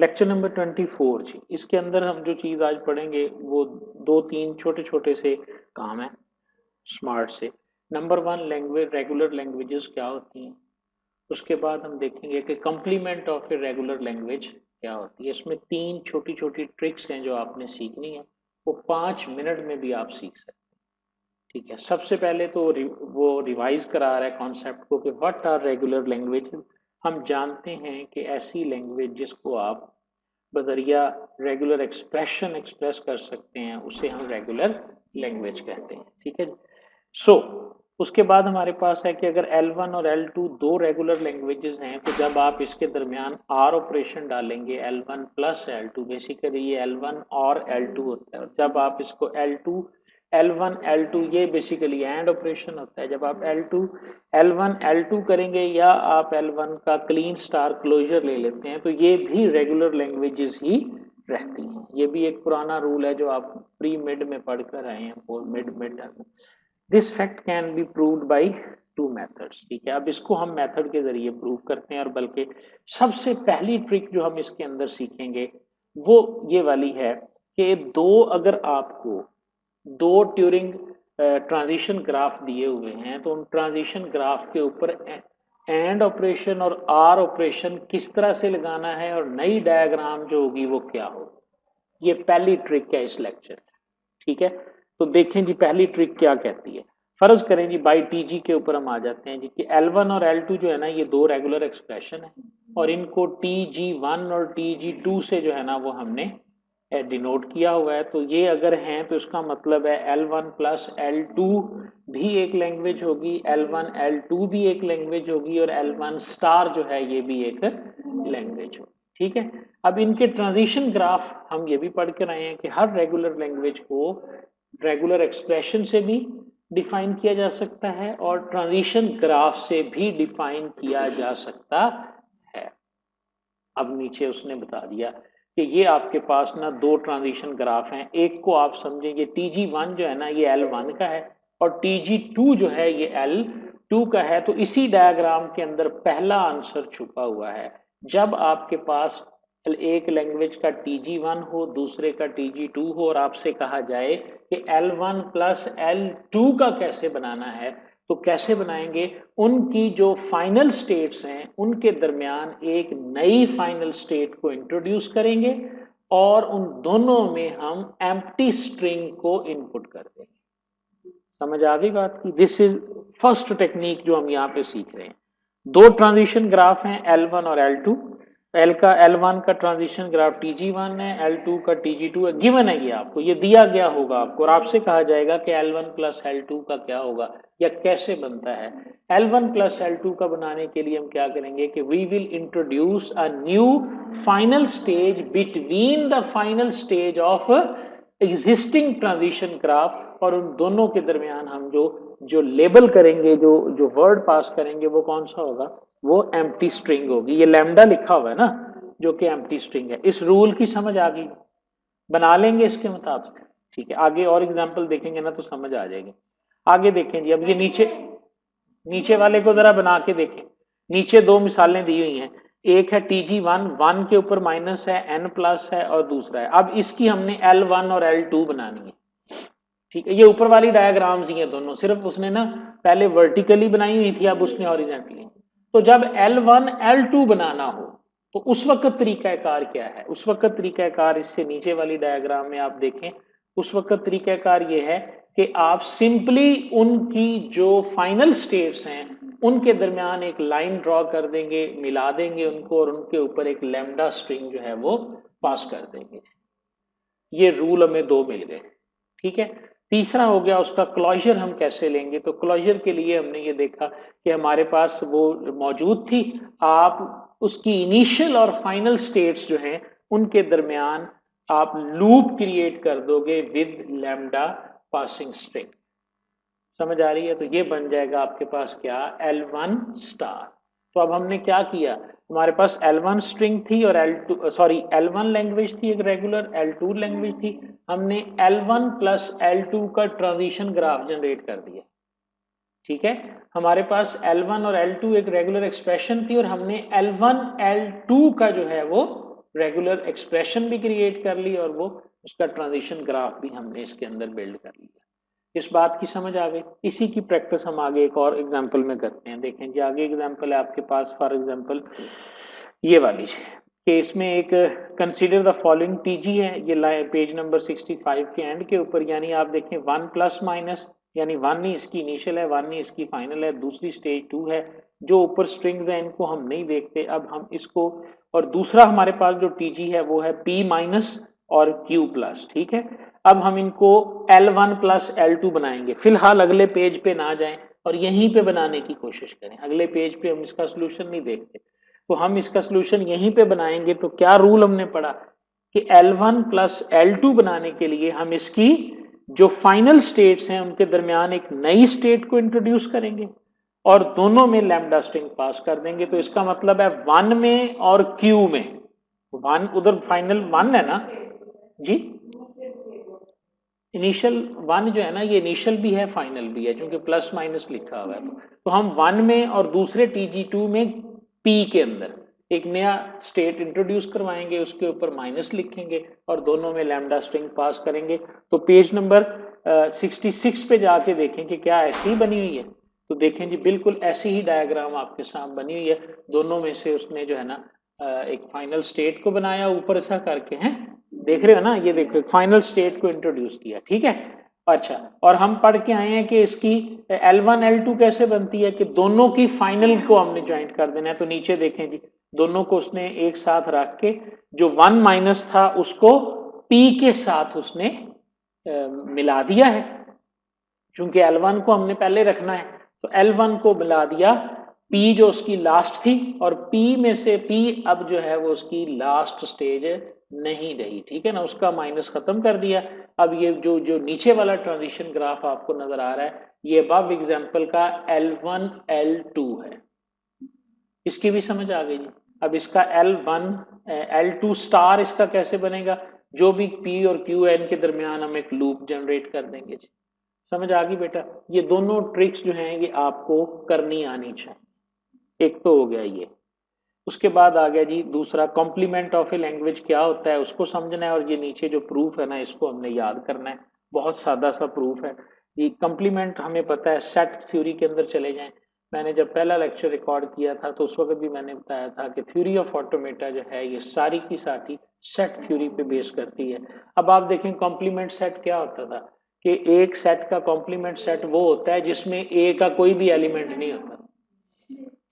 Lecture number 24 जी। इसके अंदर हम जो चीज़ आज पढ़ेंगे वो दो तीन छोटे छोटे से काम है स्मार्ट से। Number one, language, regular languages क्या होती हैं। उसके बाद हम देखेंगे कि complement of a regular language क्या होती है। इसमें तीन छोटी छोटी ट्रिक्स हैं जो आपने सीखनी है, वो 5 मिनट में भी आप सीख सकते हैं। ठीक है, सबसे पहले तो वो रिवाइज करा रहा है कॉन्सेप्ट को कि व्हाट आर रेगुलर लैंग्वेज। हम जानते हैं कि ऐसी लैंग्वेज जिसको आप बजरिया रेगुलर एक्सप्रेशन एक्सप्रेस कर सकते हैं उसे हम रेगुलर लैंग्वेज कहते हैं। ठीक है, सो उसके बाद हमारे पास है कि अगर L1 और L2 दो रेगुलर लैंग्वेजेस हैं तो जब आप इसके दरमियान R ऑपरेशन डालेंगे L1 प्लस L2, बेसिकली ये L1 और L2 होता है। और जब आप इसको L1 L2, ये बेसिकली एंड ऑपरेशन होता है। जब आप L1 L2 करेंगे या आप L1 का क्लीन स्टार क्लोजर ले लेते हैं तो ये भी रेगुलर लैंग्वेजेस ही रहती हैं। ये भी एक पुराना रूल है जो आप प्री मिड में पढ़ कर आए हैं, mid term. This fact can be proved by two methods. ठीक है, अब इसको हम मेथड के जरिए प्रूव करते हैं। और बल्कि सबसे पहली ट्रिक जो हम इसके अंदर सीखेंगे वो ये वाली है कि अगर आपको दो ट्यूरिंग ट्रांजिशन ग्राफ दिए हुए हैं तो उन ट्रांजिशन ग्राफ के ऊपर एंड ऑपरेशन और आर ऑपरेशन किस तरह से लगाना है और नई डायग्राम जो होगी वो क्या होगी। ये पहली ट्रिक है इस लेक्चर। ठीक है, तो देखें जी पहली ट्रिक क्या कहती है। फर्ज करें जी बाई टी जी के ऊपर हम आ जाते हैं जी कि L1 और L2 जो है ना ये दो रेगुलर एक्सप्रेशन है और इनको TG1 और TG2 से जो है ना वो हमने डिनोट किया हुआ है। तो ये अगर हैं तो इसका मतलब है L1 प्लस L2 भी एक लैंग्वेज होगी, L1 L2 भी एक लैंग्वेज होगी और L1 स्टार जो है ये भी एक लैंग्वेज होगी। ठीक है, अब इनके ट्रांजिशन ग्राफ हम ये भी पढ़ कर आए हैं कि हर रेगुलर लैंग्वेज को रेगुलर एक्सप्रेशन से भी डिफाइन किया जा सकता है और ट्रांजिशन ग्राफ से भी डिफाइन किया जा सकता है। अब नीचे उसने बता दिया कि ये आपके पास ना दो ट्रांजिशन ग्राफ हैं। एक को आप समझेंगे TG1 जो है ना ये L1 का है और TG2 जो है ये L2 का है। तो इसी डायग्राम के अंदर पहला आंसर छुपा हुआ है। जब आपके पास एक लैंग्वेज का TG1 हो, दूसरे का TG2 हो और आपसे कहा जाए कि L1 प्लस L2 का कैसे बनाना है, तो कैसे बनाएंगे। उनकी जो फाइनल स्टेट्स हैं उनके दरमियान एक नई फाइनल स्टेट को इंट्रोड्यूस करेंगे और उन दोनों में हम एम्प्टी स्ट्रिंग को इनपुट कर देंगे। समझ आ गई बात की। दिस इज फर्स्ट टेक्निक जो हम यहाँ पे सीख रहे हैं। दो ट्रांजिशन ग्राफ हैं L1 और L2। L1 का ट्रांजिशन ग्राफ TG1 है, L2 का TG2 है। गिवन है ये आपको, ये दिया गया होगा आपको और आपसे कहा जाएगा कि L1 प्लस L2 का क्या होगा या कैसे बनता है। L1 प्लस L2 का बनाने के लिए हम क्या करेंगे कि we will introduce a new final stage between the final stage of existing transition graph और उन दोनों के दरमियान हम जो लेबल करेंगे, जो वर्ड पास करेंगे वो कौन सा होगा, वो एम्प्टी स्ट्रिंग होगी। ये लैम्डा लिखा हुआ है ना जो कि एम्प्टी स्ट्रिंग है। इस रूल की समझ आ गई, बना लेंगे इसके मुताबिक। ठीक है, आगे और एग्जांपल देखेंगे ना तो समझ आ जाएगी। आगे देखें जी, अब ये नीचे नीचे वाले को जरा बना के देखें। नीचे दो मिसालें दी हुई हैं, एक है TG1, 1 के ऊपर माइनस है, N प्लस है और दूसरा है। अब इसकी हमने L1 और L2 बनानी है। ठीक है, ये ऊपर वाली डायग्राम्स ही हैं दोनों, सिर्फ उसने ना पहले वर्टिकली बनाई हुई थी, अब उसने हॉरिजॉन्टली। तो जब L1 L2 बनाना हो तो उस वक्त तरीकाकार क्या है। उस वक्त तरीकाकार इससे नीचे वाली डायग्राम में आप देखें, उस वक्त तरीकाकार ये है कि आप सिंपली उनकी जो फाइनल स्टेट्स हैं उनके दरमियान एक लाइन ड्रॉ कर देंगे, मिला देंगे उनको और उनके ऊपर एक लैम्डा स्ट्रिंग जो है वो पास कर देंगे। ये रूल हमें दो मिल गए। ठीक है, तीसरा हो गया उसका क्लोजर हम कैसे लेंगे। तो क्लोजर के लिए हमने ये देखा कि हमारे पास वो मौजूद थी, आप उसकी इनिशियल और फाइनल स्टेट्स जो हैं उनके दरमियान आप लूप क्रिएट कर दोगे विद लैम्डा पासिंग स्ट्रिंग। समझ आ रही है। तो ये बन जाएगा आपके पास क्या, L1 स्टार। तो अब हमने क्या किया, हमारे पास L1 स्ट्रिंग थी और L1 लैंग्वेज थी एक रेगुलर, L2 लैंग्वेज थी। हमने L1 प्लस L2 का ट्रांजिशन ग्राफ जनरेट कर दिया। ठीक है, हमारे पास L1 और L2 एक रेगुलर एक्सप्रेशन थी और हमने L1 L2 का जो है वो रेगुलर एक्सप्रेशन भी क्रिएट कर ली और वो उसका ट्रांजिशन ग्राफ भी हमने इसके अंदर बिल्ड कर लिया। इस बात की समझ आ गई। इसी की प्रैक्टिस हम आगे एक और एग्जांपल में करते हैं। देखें जी आगे एग्जांपल है आपके पास, फॉर एग्जांपल ये वाली कि इसमें एक कंसीडर द फॉलोइंग टीजी है, ये पेज नंबर 65 के एंड के ऊपर, यानी आप देखें 1 प्लस माइनस, यानी 1 ही इसकी इनिशियल है, 1 ही इसकी फाइनल है, दूसरी स्टेज 2 है। जो ऊपर स्ट्रिंग्स हैं इनको हम नहीं देखते, अब हम इसको, और दूसरा हमारे पास जो टीजी है वो है P माइनस और Q प्लस, ठीक है। अब हम इनको L1 प्लस L2 बनाएंगे। फिलहाल अगले पेज पे ना जाएं और यहीं पे बनाने की कोशिश करें, अगले पेज पे हम इसका सोल्यूशन नहीं देखते, तो हम इसका सोल्यूशन यहीं पे बनाएंगे। तो क्या रूल हमने पढ़ा कि L1 प्लस L2 बनाने के लिए हम इसकी जो फाइनल स्टेट्स हैं उनके दरमियान एक नई स्टेट को इंट्रोड्यूस करेंगे और दोनों में लैम्डा स्ट्रिंग पास कर देंगे। तो इसका मतलब है 1 में और Q में, 1 उधर फाइनल 1 है ना जी, इनिशियल 1 जो है ना, ये इनिशियल भी है फाइनल भी है, क्योंकि प्लस माइनस लिखा हुआ है। तो हम 1 में और दूसरे TG2 में P के अंदर एक नया स्टेट इंट्रोड्यूस करवाएंगे, उसके ऊपर माइनस लिखेंगे और दोनों में लैम्डा स्ट्रिंग पास करेंगे। तो पेज नंबर 66 पे जाके देखें कि क्या ऐसी ही बनी हुई है। तो देखें जी बिल्कुल ऐसी ही डायग्राम आपके सामने बनी हुई है। दोनों में से उसने जो है ना एक फाइनल स्टेट को बनाया ऊपर सा करके, हैं देख रहे हो ना, ये देखो फाइनल स्टेट को इंट्रोड्यूस किया, ठीक है। अच्छा, और हम पढ़ के आए हैं कि इसकी L1 L2 कैसे बनती है, कि दोनों की फाइनल को हमने ज्वाइंट कर देना है। तो नीचे देखें जी, दोनों को उसने एक साथ रख के जो 1 माइनस था उसको P के साथ उसने मिला दिया है, क्योंकि L1 को हमने पहले रखना है। तो L1 को मिला दिया, P जो उसकी लास्ट थी, और P में से P अब जो है वो उसकी लास्ट स्टेज नहीं रही, ठीक है ना, उसका माइनस खत्म कर दिया। अब ये जो जो नीचे वाला ट्रांजिशन ग्राफ आपको नजर आ रहा है, ये अबव एग्जांपल का L1 L2 है। इसकी भी समझ आ गई जी। अब इसका L1 L2 स्टार इसका कैसे बनेगा, जो भी P और Q है इनके दरमियान हम एक लूप जनरेट कर देंगे जी। समझ आ गई बेटा। ये दोनों ट्रिक्स जो हैं ये आपको करनी आनी चाहिए। एक तो हो गया ये, उसके बाद आ गया जी दूसरा, कॉम्प्लीमेंट ऑफ ए लैंग्वेज क्या होता है उसको समझना है, और ये नीचे जो प्रूफ है ना इसको हमने याद करना है। बहुत सादा सा प्रूफ है ये। कॉम्प्लीमेंट हमें पता है, सेट थ्योरी के अंदर चले जाएं। मैंने जब पहला लेक्चर रिकॉर्ड किया था तो उस वक्त भी मैंने बताया था कि थ्योरी ऑफ ऑटोमेटा जो है ये सारी की सारी सेट थ्योरी पे बेस करती है। अब आप देखें कॉम्प्लीमेंट सेट क्या होता था, कि एक सेट का कॉम्प्लीमेंट सेट वो होता है जिसमें ए का कोई भी एलिमेंट नहीं होता।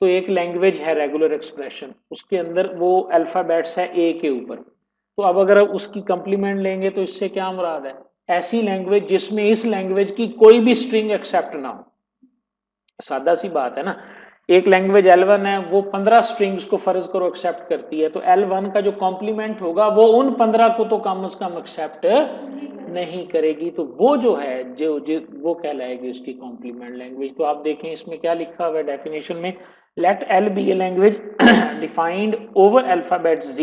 तो एक लैंग्वेज है रेगुलर एक्सप्रेशन, उसके अंदर वो अल्फाबेट्स है ए के ऊपर। तो अब अगर उसकी कंप्लीमेंट लेंगे तो इससे क्या मुराद है, ऐसी लैंग्वेज जिसमें इस लैंग्वेज की कोई भी स्ट्रिंग एक्सेप्ट ना हो। सादा सी बात है ना, एक लैंग्वेज L1 है, वो 15 स्ट्रिंग्स को फर्ज करो एक्सेप्ट करती है, तो L1 का जो कॉम्प्लीमेंट होगा वो उन 15 को तो कम से कम एक्सेप्ट नहीं करेगी। तो वो जो है जो वो कहलाएगी उसकी कॉम्प्लीमेंट लैंग्वेज। तो आप देखें इसमें क्या लिखा हुआ है डेफिनेशन में, let L be a language defined over alphabet Z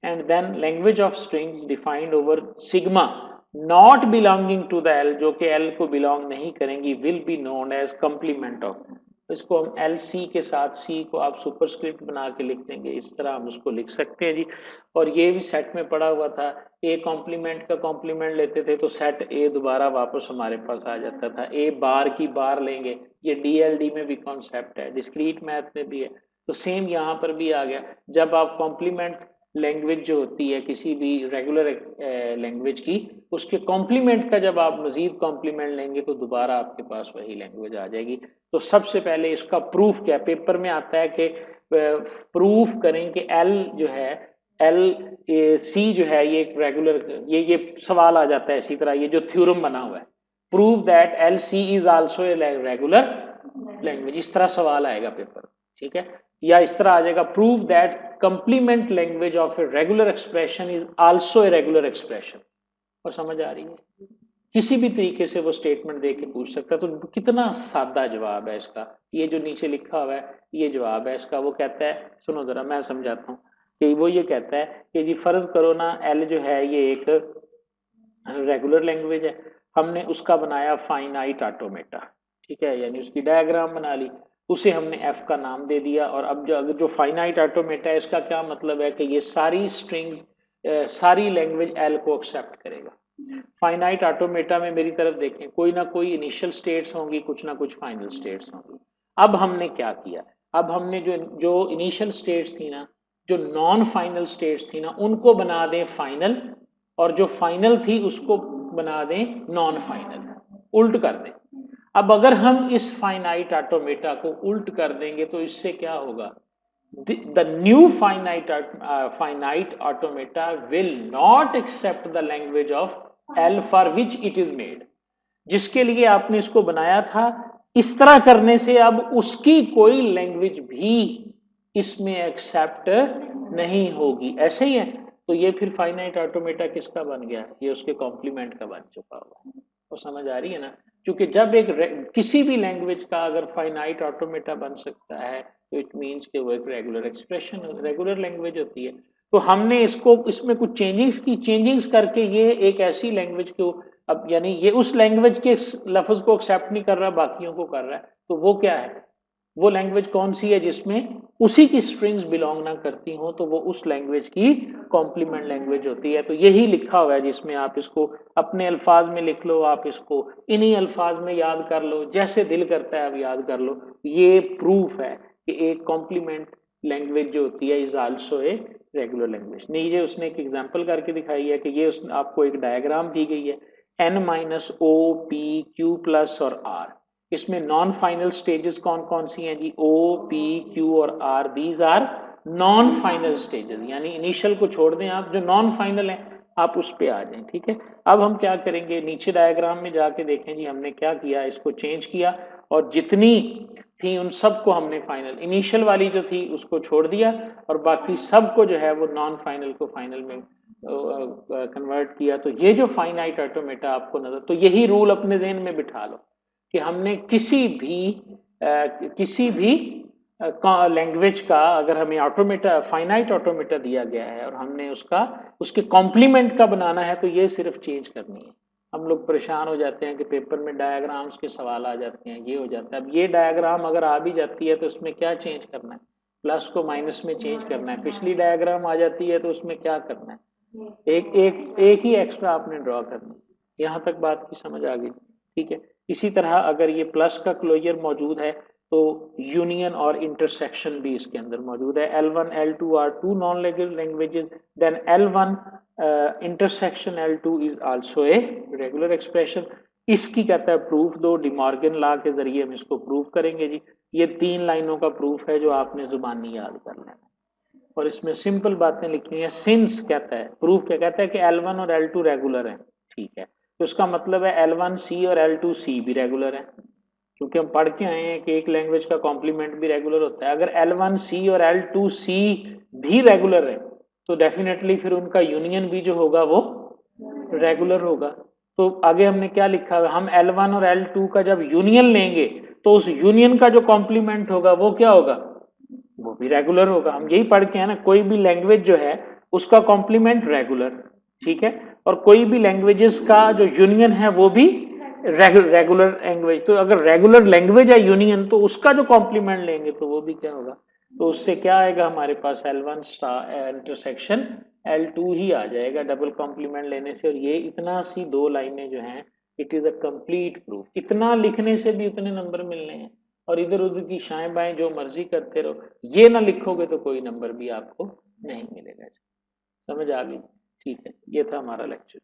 and then language of strings defined over sigma not belonging to the L, जो कि L को बिलोंग नहीं करेंगी, will be known as complement of. इसको हम LC के साथ C को आप सुपरस्क्रिप्ट बना के लिख देंगे, इस तरह हम उसको लिख सकते हैं जी। और ये भी सेट में पढ़ा हुआ था, A कॉम्प्लीमेंट का कॉम्प्लीमेंट लेते थे तो सेट A दोबारा वापस हमारे पास आ जाता था। A बार की बार लेंगे, ये DLD में भी कॉन्सेप्ट है, डिस्क्रीट मैथ में भी है, तो सेम यहाँ पर भी आ गया। जब आप कॉम्प्लीमेंट लैंग्वेज जो होती है किसी भी रेगुलर लैंग्वेज की, उसके कॉम्प्लीमेंट का जब आप मजीद कॉम्प्लीमेंट लेंगे तो दोबारा आपके पास वही लैंग्वेज आ जाएगी। तो सबसे पहले इसका प्रूफ क्या, पेपर में आता है कि प्रूफ करें कि L जो है C जो है ये एक रेगुलर, ये सवाल आ जाता है इसी तरह, ये जो थ्योरम बना हुआ है, prove that LC is also a regular language, इस तरह सवाल आएगा पेपर, ठीक है। या इस तरह आ जाएगा, prove that complement language of A regular expression is also a regular expression. और समझ आ रही है, किसी भी तरीके से वो स्टेटमेंट दे के पूछ सकता है। तो कितना सादा जवाब है इसका, ये जो नीचे लिखा हुआ है ये जवाब है इसका। वो कहता है, सुनो जरा मैं समझाता हूँ, कि वो ये कहता है कि जी फर्ज करो ना L जो है ये एक रेगुलर लैंग्वेज है, हमने उसका बनाया फाइनाइट ऑटोमेटा, ठीक है, यानी उसकी डायग्राम बना ली। उसे हमने f का नाम दे दिया। और अब जो फाइनाइट ऑटोमेटा है इसका क्या मतलब है कि ये सारी स्ट्रिंग्स सारी लैंग्वेज L को एक्सेप्ट करेगा। फाइनाइट ऑटोमेटा में मेरी तरफ देखें, कोई ना कोई इनिशियल स्टेट्स होंगी, कुछ ना कुछ फाइनल स्टेट्स होंगी। अब हमने क्या किया, अब हमने जो इनिशियल स्टेट्स थी ना, जो नॉन फाइनल स्टेट्स थी ना, उनको बना दें फाइनल, और जो फाइनल थी उसको बना दें नॉन फाइनल, उल्ट कर दें। अब अगर हम इस फाइनाइट ऑटोमेटा को उल्ट कर देंगे तो इससे क्या होगा, the new finite automata will not accept the language of L for which it is made। जिसके लिए आपने इसको बनाया था, इस तरह करने से अब उसकी कोई लैंग्वेज भी इसमें एक्सेप्ट नहीं होगी। ऐसे ही है, तो ये फिर फाइनाइट ऑटोमेटा किसका बन गया, ये उसके कॉम्प्लीमेंट का बन चुका हुआ। तो समझ आ रही है ना, क्योंकि जब किसी भी लैंग्वेज का अगर फाइनाइट ऑटोमेटा बन सकता है तो इट मीन्स कि वो एक रेगुलर एक्सप्रेशन, रेगुलर लैंग्वेज होती है। तो हमने इसको इसमें कुछ चेंजिंग्स करके ये एक ऐसी लैंग्वेज को, अब यानी ये उस लैंग्वेज के लफ्ज को एक्सेप्ट नहीं कर रहा, बाकियों को कर रहा है। तो वो क्या है, वो लैंग्वेज कौन सी है जिसमें उसी की स्ट्रिंग्स बिलोंग ना करती हो, तो वो उस लैंग्वेज की कॉम्प्लीमेंट लैंग्वेज होती है। तो यही लिखा हुआ है, जिसमें आप इसको अपने अल्फाज में लिख लो, आप इसको इन्हीं अल्फाज में याद कर लो, जैसे दिल करता है आप याद कर लो। ये प्रूफ है कि एक कॉम्प्लीमेंट लैंग्वेज जो होती है is also a regular language. नीचे उसने एक एग्जांपल करके दिखाई है कि ये आपको एक डायग्राम दी गई है, n minus O P Q plus और r। इसमें नॉन फाइनल स्टेजेस कौन कौन सी हैं जी, ओ पी क्यू और r, these are non final stages. यानी इनिशियल को छोड़ दें आप, जो नॉन फाइनल है आप उस पे आ जाएं। ठीक है, अब हम क्या करेंगे, नीचे डायग्राम में जाके देखें जी हमने क्या किया, इसको चेंज किया और जितनी थी उन सबको हमने फाइनल, इनिशियल वाली जो थी उसको छोड़ दिया और बाकी सबको जो है वो नॉन फाइनल को फाइनल में कन्वर्ट किया। तो ये जो फाइनाइट ऑटोमेटा आपको नजर, तो यही रूल अपने जहन में बिठा लो कि हमने किसी भी लैंग्वेज का अगर हमें ऑटोमेटा, फाइनाइट ऑटोमेटा दिया गया है और हमने उसके कॉम्प्लीमेंट का बनाना है, तो ये सिर्फ चेंज करनी है। हम लोग परेशान हो जाते हैं कि पेपर में डायग्राम्स के सवाल आ जाते हैं, ये हो जाता है। अब ये डायग्राम अगर आ भी जाती है तो इसमें क्या चेंज करना है, प्लस को माइनस में चेंज करना है। पिछली डायग्राम आ जाती है तो उसमें क्या करना है, एक ही एक्स्ट्रा आपने ड्रॉ करना है। यहाँ तक बात की समझ आ गई। ठीक है, इसी तरह अगर ये प्लस का क्लोजर मौजूद है तो यूनियन और इंटरसेक्शन भी इसके अंदर मौजूद है। L1 L2 are two non regular languages, then L1 intersection L2 is also a regular expression. इसकी कहता है प्रूफ दो, डिमॉर्गन लॉ के जरिए हम इसको प्रूफ करेंगे जी। ये 3 लाइनों का प्रूफ है जो आपने जुबानी याद कर लेना और इसमें सिंपल बातें लिखनी है। सिंस कहता है, प्रूफ क्या कहता है कि L1 और L2 रेगुलर हैं। ठीक है, तो इसका मतलब है L1C और L2C भी रेगुलर है, क्योंकि हम पढ़ के आए हैं कि एक लैंग्वेज का कॉम्प्लीमेंट भी रेगुलर होता है। अगर L1C और L2C भी रेगुलर है तो डेफिनेटली फिर उनका यूनियन भी जो होगा वो रेगुलर होगा। तो आगे हमने क्या लिखा है, हम L1 और L2 का जब यूनियन लेंगे तो उस यूनियन का जो कॉम्प्लीमेंट होगा वो क्या होगा, वो भी रेगुलर होगा। हम यही पढ़ के हैं ना, कोई भी लैंग्वेज जो है उसका कॉम्प्लीमेंट रेगुलर। ठीक है, और कोई भी लैंग्वेजेस का जो यूनियन है वो भी रेगुलर लैंग्वेज। तो अगर रेगुलर लैंग्वेज है यूनियन तो उसका जो कॉम्प्लीमेंट लेंगे तो वो भी क्या होगा, तो उससे क्या आएगा हमारे पास L1 इंटरसेक्शन L2 ही आ जाएगा डबल कॉम्प्लीमेंट लेने से। और ये इतना सी 2 लाइनें जो हैं, it is a complete proof. इतना लिखने से भी उतने नंबर मिलने हैं और इधर उधर की शाएं बाएं जो मर्जी करते रहो, ये ना लिखोगे तो कोई नंबर भी आपको नहीं मिलेगा। समझ आ गई? ठीक है, ये था हमारा लेक्चर।